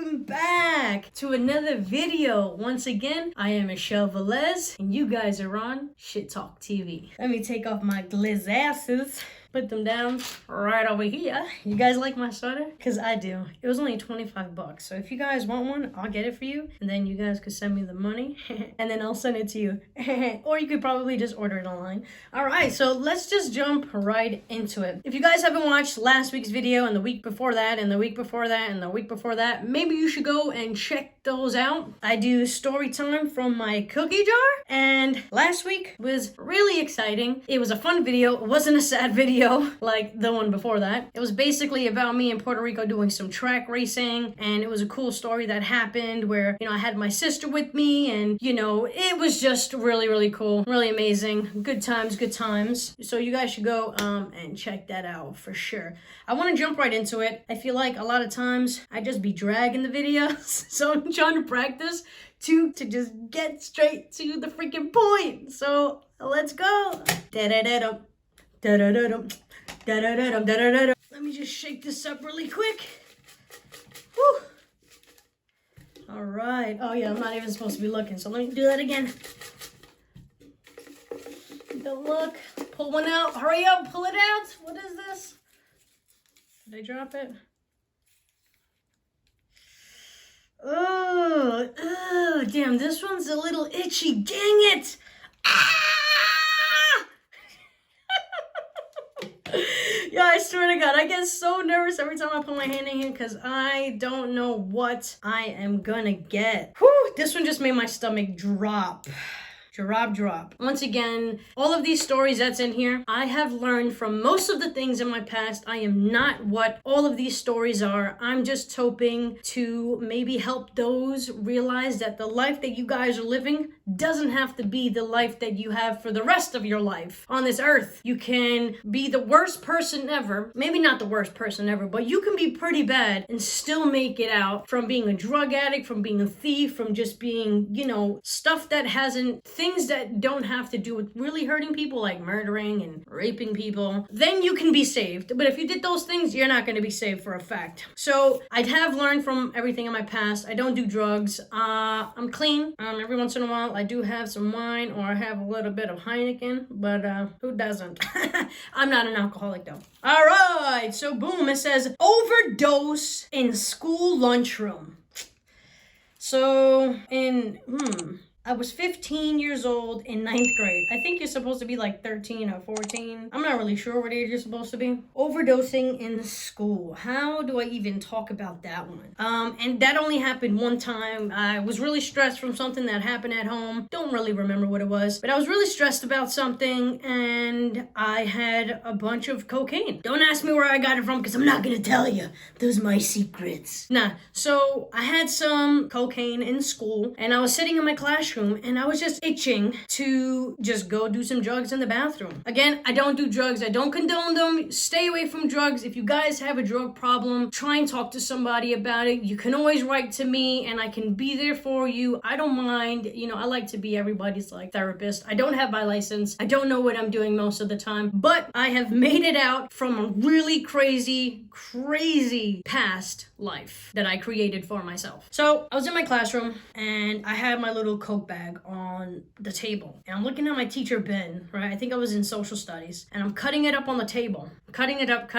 welcome back to another video. Once again, I am Michelle Velez, and you guys are on Shit Talk TV. Let me take off my glasses, put them down right over here. You guys like my sweater? Because I do. It was only 25 bucks. So if you guys want one, I'll get it for you. And then you guys could send me the money. And then I'll send it to you. Or you could probably just order it online. Alright, so let's just jump right into it. If you guys haven't watched last week's video and the week before that and the week before that and the week before that, maybe you should go and check those out. I do story time from my cookie jar. And last week was really exciting. It was a fun video. It wasn't a sad video like the one before that. It was basically about me in Puerto Rico doing some track racing, and it was a cool story that happened where, I had my sister with me, and, it was just really, really cool, really amazing. Good times. So you guys should go and check that out for sure. I want to jump right into it. I feel like a lot of times I just be dragging the videos, so I'm trying to practice to just get straight to the freaking point. So let's go. Da-da-da-dum. Da-da-da-dum. Da-da-da-dum. Da-da-da-dum. Let me just shake this up really quick. Woo. All right. Oh yeah, I'm not even supposed to be looking, so let me do that again. Don't look. Pull one out. Hurry up. Pull it out. What is this? Did I drop it? Oh, damn. This one's a little itchy. Dang it. Ah! Yeah, I swear to God, I get so nervous every time I put my hand in here because I don't know what I am gonna get. Whew, this one just made my stomach drop. Drop. Once again, all of these stories that's in here, I have learned from most of the things in my past. I am not what all of these stories are. I'm just hoping to maybe help those realize that the life that you guys are living doesn't have to be the life that you have for the rest of your life on this earth. You can be the worst person ever. Maybe not the worst person ever, but you can be pretty bad and still make it out from being a drug addict, from being a thief, from just being, stuff that things that don't have to do with really hurting people, like murdering and raping people. Then you can be saved. But if you did those things, you're not going to be saved for a fact. So I have learned from everything in my past. I don't do drugs. I'm clean. Every once in a while, I do have some wine, or I have a little bit of Heineken, but who doesn't? I'm not an alcoholic though. All right, so boom, it says overdose in school lunchroom. So I was 15 years old in 9th grade. I think you're supposed to be like 13 or 14. I'm not really sure what age you're supposed to be. Overdosing in school. How do I even talk about that one? And that only happened one time. I was really stressed from something that happened at home. Don't really remember what it was, but I was really stressed about something, and I had a bunch of cocaine. Don't ask me where I got it from, because I'm not gonna tell you. Those are my secrets. Nah, so I had some cocaine in school, and I was sitting in my classroom, and I was just itching to just go do some drugs in the bathroom. Again, I don't do drugs. I don't condone them. Stay away from drugs. If you guys have a drug problem, try and talk to somebody about it. You can always write to me, and I can be there for you. I don't mind. I like to be everybody's therapist. I don't have my license. I don't know what I'm doing most of the time, but I have made it out from a really crazy past life that I created for myself. So I was in my classroom, and I had my little Coke bag on the table, and I'm looking at my teacher Ben, right? I think I was in social studies, and I'm cutting it up on the table, cutting it up,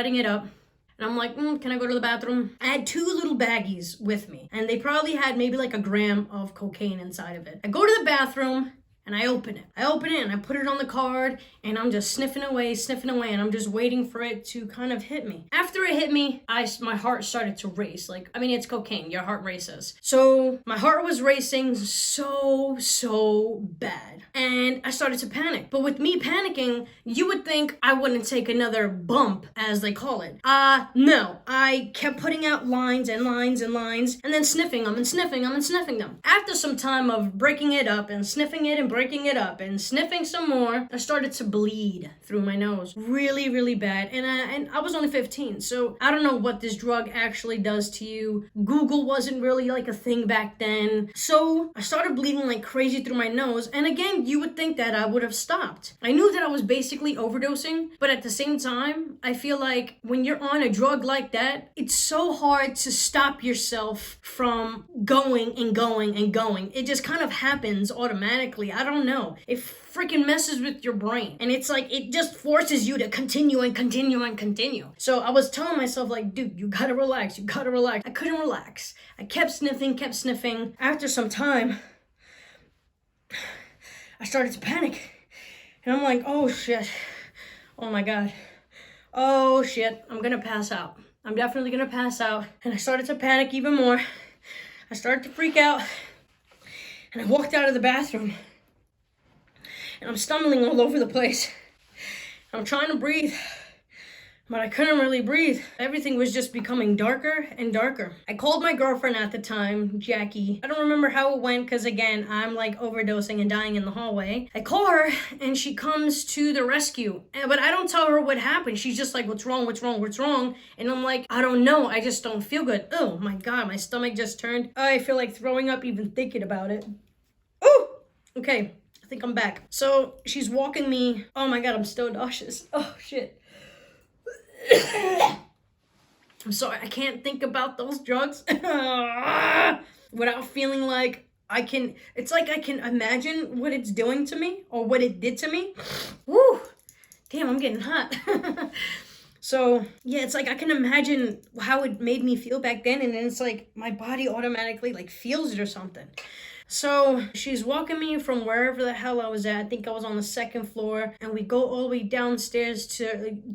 and I'm like, can I go to the bathroom? I had 2 little baggies with me, and they probably had maybe like a gram of cocaine inside of it. I go to the bathroom, and I open it, and I put it on the card, and I'm just sniffing away, and I'm just waiting for it to kind of hit me. After it hit me, my heart started to race. It's cocaine, your heart races. So my heart was racing so bad, and I started to panic. But with me panicking, you would think I wouldn't take another bump, as they call it. No, I kept putting out lines, and then sniffing them. After some time of breaking it up and sniffing it and breaking it up and sniffing some more, I started to bleed through my nose really, really bad. And I was only 15, so I don't know what this drug actually does to you. Google wasn't really like a thing back then. So I started bleeding like crazy through my nose. And again, you would think that I would have stopped. I knew that I was basically overdosing, but at the same time, I feel like when you're on a drug like that, it's so hard to stop yourself from going and going and going. It just kind of happens automatically. I don't know. It freaking messes with your brain. And it's like, it just forces you to continue and continue and continue. So I was telling myself like, dude, you gotta relax. You gotta relax. I couldn't relax. I kept sniffing. After some time, I started to panic. And I'm like, oh shit. Oh my God. Oh shit. I'm gonna pass out. I'm definitely gonna pass out. And I started to panic even more. I started to freak out. And I walked out of the bathroom. And I'm stumbling all over the place. I'm trying to breathe, but I couldn't really breathe. Everything was just becoming darker and darker. I called my girlfriend at the time, Jackie. I don't remember how it went because, again, I'm like overdosing and dying in the hallway. I call her and she comes to the rescue, but I don't tell her what happened. She's just like, what's wrong? And I'm like, I don't know. I just don't feel good. Oh my God, my stomach just turned. I feel like throwing up even thinking about it. Oh, okay. I think I'm back. So she's walking me. Oh my God, I'm still nauseous. Oh shit. I'm sorry, I can't think about those drugs without feeling like it's like I can imagine what it's doing to me or what it did to me. Woo, damn, I'm getting hot. So yeah, it's like I can imagine how it made me feel back then, and then it's like my body automatically like feels it or something. So she's walking me from wherever the hell I was at. I think I was on the second floor, and we go all the way downstairs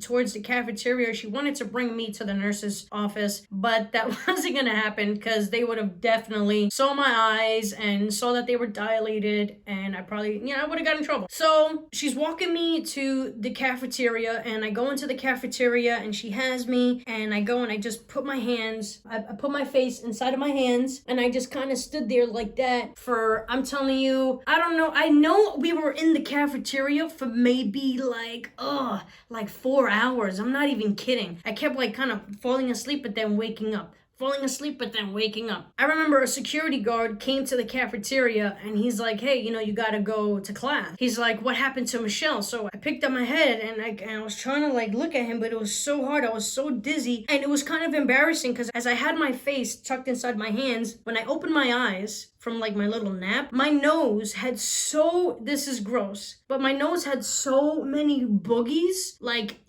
towards the cafeteria. She wanted to bring me to the nurse's office, but that wasn't gonna happen because they would have definitely saw my eyes and saw that they were dilated, and I probably, I would have got in trouble. So she's walking me to the cafeteria, and I go into the cafeteria, and she has me, and I go and I just put my hands, I put my face inside of my hands, and I just kind of stood there like that for, I'm telling you, I don't know. I know we were in the cafeteria for maybe like 4 hours. I'm not even kidding. I kept like kind of falling asleep, but then waking up. I remember a security guard came to the cafeteria and he's like, hey, you gotta go to class. He's like, what happened to Michelle? So I picked up my head and I was trying to like look at him, but it was so hard. I was so dizzy, and it was kind of embarrassing because as I had my face tucked inside my hands, when I opened my eyes from like my little nap, my nose had this is gross, but my nose had so many boogies, like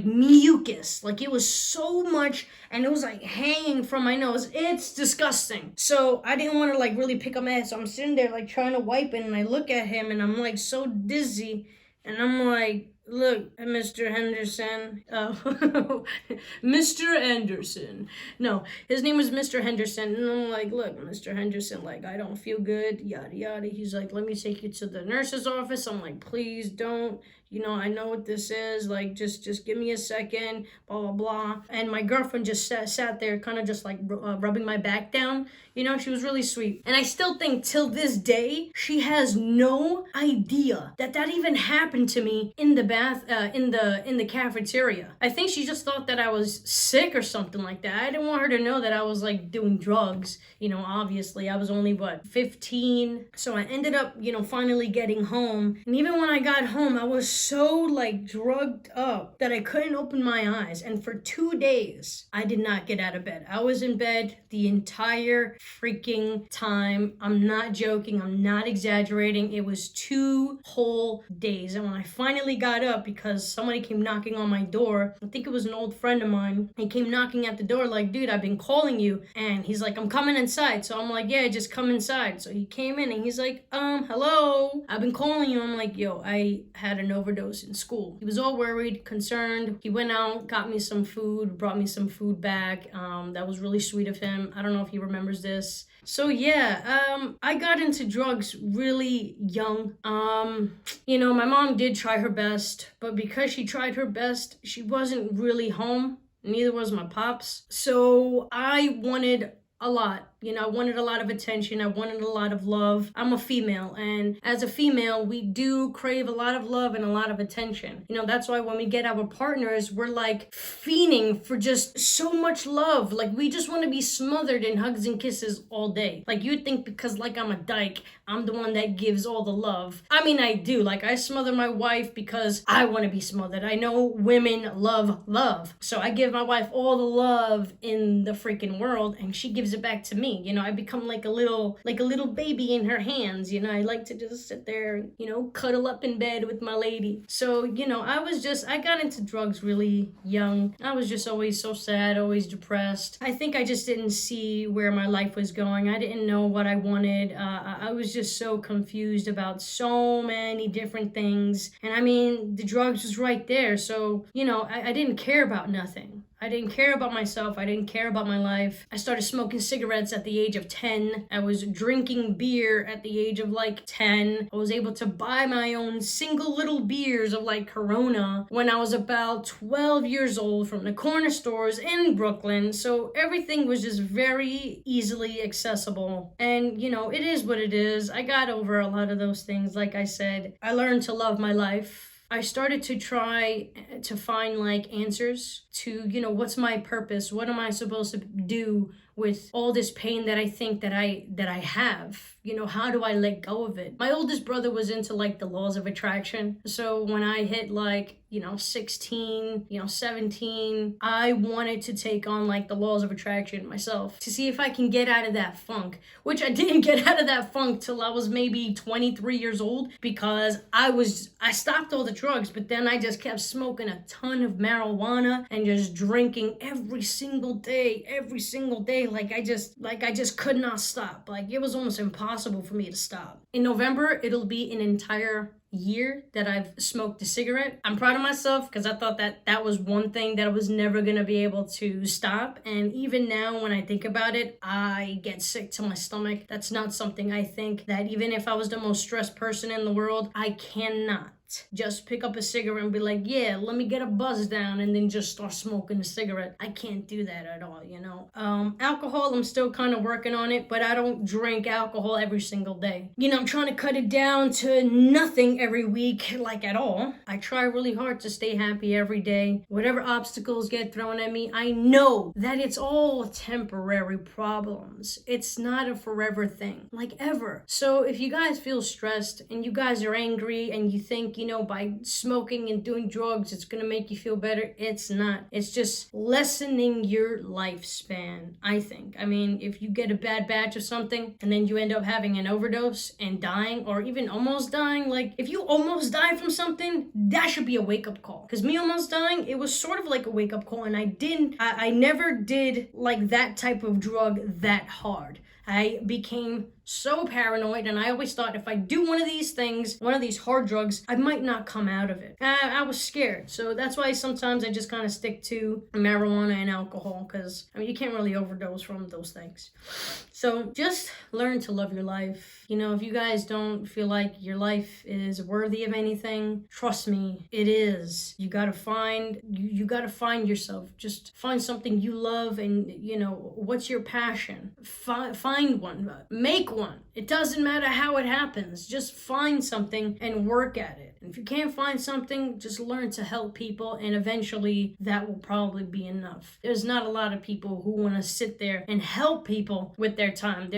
mucus. Like it was so much, and it was like hanging from my nose. It's disgusting. So I didn't want to like really pick up my head. So I'm sitting there like trying to wipe it, and I look at him and I'm like so dizzy, and I'm like, look, Mr. Henderson. Oh, Mr. Henderson. No, his name was Mr. Henderson. And I'm like, look, Mr. Henderson, like, I don't feel good, yada, yada. He's like, let me take you to the nurse's office. I'm like, please don't. I know what this is. Like, just give me a second, blah, blah, blah. And my girlfriend just sat there kind of just like rubbing my back down. She was really sweet. And I still think till this day, she has no idea that even happened to me in the in the cafeteria. I think she just thought that I was sick or something like that. I didn't want her to know that I was like doing drugs. Obviously I was only 15. So I ended up, finally getting home. And even when I got home, I was so like drugged up that I couldn't open my eyes. And for 2 days, I did not get out of bed. I was in bed the entire freaking time. I'm not joking. I'm not exaggerating. It was 2 whole days. And when I finally got up, because somebody came knocking on my door, I think it was an old friend of mine. He came knocking at the door like, dude, I've been calling you. And he's like, I'm coming inside. So I'm like, yeah, just come inside. So he came in and he's like, hello, I've been calling you. I'm like, yo, I had an overdose in school. He was all worried, concerned. He went out, got me some food, brought me some food back. That was really sweet of him. I don't know if he remembers this. So yeah, I got into drugs really young. My mom did try her best, but because she tried her best, she wasn't really home. Neither was my pops. So I wanted a lot. You know, I wanted a lot of attention. I wanted a lot of love. I'm a female, and as a female, we do crave a lot of love and a lot of attention. You know, that's why when we get our partners, we're like fiending for just so much love. Like, we just want to be smothered in hugs and kisses all day. Like, you'd think because, like, I'm a dyke, I'm the one that gives all the love. I mean, I do. Like, I smother my wife because I want to be smothered. I know women love love. So I give my wife all the love in the freaking world, and she gives it back to me. You know, I become like a little baby in her hands. You know, I like to just sit there, you know, cuddle up in bed with my lady. So, you know, I got into drugs really young. I was just always so sad, always depressed. I think I just didn't see where my life was going. I didn't know what I wanted. I was just so confused about so many different things. And I mean, the drugs was right there. So, you know, I didn't care about nothing. I didn't care about myself. I didn't care about my life. I started smoking cigarettes at the age of 10. I was drinking beer at the age of like 10. I was able to buy my own single little beers of like Corona when I was about 12 years old from the corner stores in Brooklyn. So everything was just very easily accessible. And, you know, it is what it is. I got over a lot of those things. Like I said, I learned to love my life. I started to try to find like answers to, you know, what's my purpose? What am I supposed to do with all this pain that I think that I have? You know, how do I let go of it? My oldest brother was into like the laws of attraction. So when I hit like, you know, 16, you know, 17, I wanted to take on like the laws of attraction myself to see if I can get out of that funk, which I didn't get out of that funk till I was maybe 23 years old, because I stopped all the drugs, but then I just kept smoking a ton of marijuana and just drinking every single day. Like I just could not stop. Like, it was almost impossible for me to stop. In November, it'll be an entire year that I've smoked a cigarette. I'm proud of myself because I thought that was one thing that I was never going to be able to stop. And even now when I think about it, I get sick to my stomach. That's not something I think that even if I was the most stressed person in the world, I cannot just pick up a cigarette and be like, yeah, let me get a buzz down, and then just start smoking a cigarette. I can't do that at all, you know. Alcohol, I'm still kind of working on it, but I don't drink alcohol every single day. You know, I'm trying to cut it down to nothing every week, like at all. I try really hard to stay happy every day. Whatever obstacles get thrown at me, I know that it's all temporary problems. It's not a forever thing, like ever. So if you guys feel stressed and you guys are angry and you think, you know, by smoking and doing drugs, it's gonna make you feel better. It's not. It's just lessening your lifespan, I think. I mean, if you get a bad batch of something and then you end up having an overdose and dying, or even almost dying, like if you almost die from something, that should be a wake-up call. Because me almost dying, it was sort of like a wake-up call, and I never did like that type of drug that hard. I became so paranoid, and I always thought if I do one of these things, one of these hard drugs, I might not come out of it. I was scared. So that's why sometimes I just kind of stick to marijuana and alcohol, because I mean, you can't really overdose from those things. So just learn to love your life. You know, if you guys don't feel like your life is worthy of anything, trust me, it is. You gotta find yourself. Just find something you love, and you know, what's your passion? Find one. Make one. It doesn't matter how it happens. Just find something and work at it. And if you can't find something, just learn to help people, and eventually that will probably be enough. There's not a lot of people who want to sit there and help people with their time.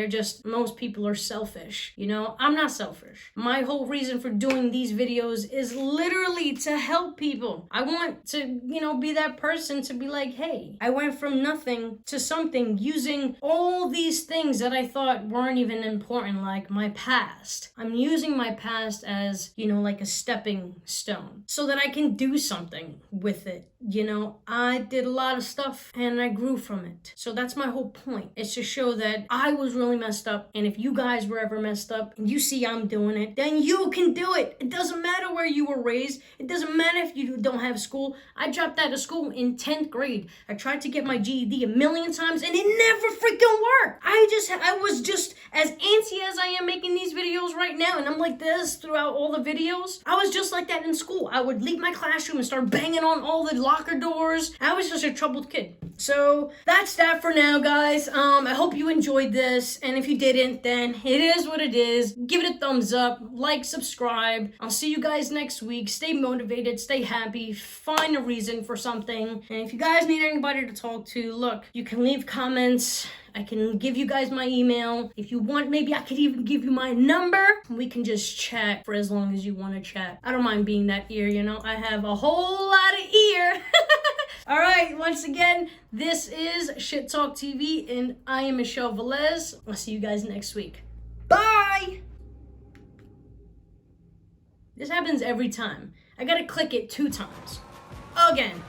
Most people are selfish. You know, I'm not selfish. My whole reason for doing these videos is literally to help people. I want to, you know, be that person to be like, hey, I went from nothing to something using all these things that I thought weren't even important, like my past. I'm using my past as, you know, like a stepping stone so that I can do something with it. You know, I did a lot of stuff and I grew from it. So that's my whole point. It's to show that I was really messed up. And if you guys were ever messed up and you see I'm doing it, then you can do it. It doesn't matter where you were raised. It doesn't matter if you don't have school. I dropped out of school in 10th grade. I tried to get my GED a million times and it never freaking worked. I was just as antsy as I am making these videos right now, and I'm like this throughout all the videos. I was just like that in school. I would leave my classroom and start banging on all the locker doors. I was just a troubled kid. So that's that for now, guys. I hope you enjoyed this, and if you didn't, then it is what it is. Give it a thumbs up, like, subscribe. I'll see you guys next week. Stay motivated, stay happy, find a reason for something. And if you guys need anybody to talk to, look, you can leave comments. I can give you guys my email. If you want, maybe I could even give you my number. We can just chat for as long as you want to chat. I don't mind being that ear, you know? I have a whole lot of ear. All right, once again, this is Shit Talk TV, and I am Michelle Velez. I'll see you guys next week. Bye! This happens every time. I gotta click it 2 times. Again.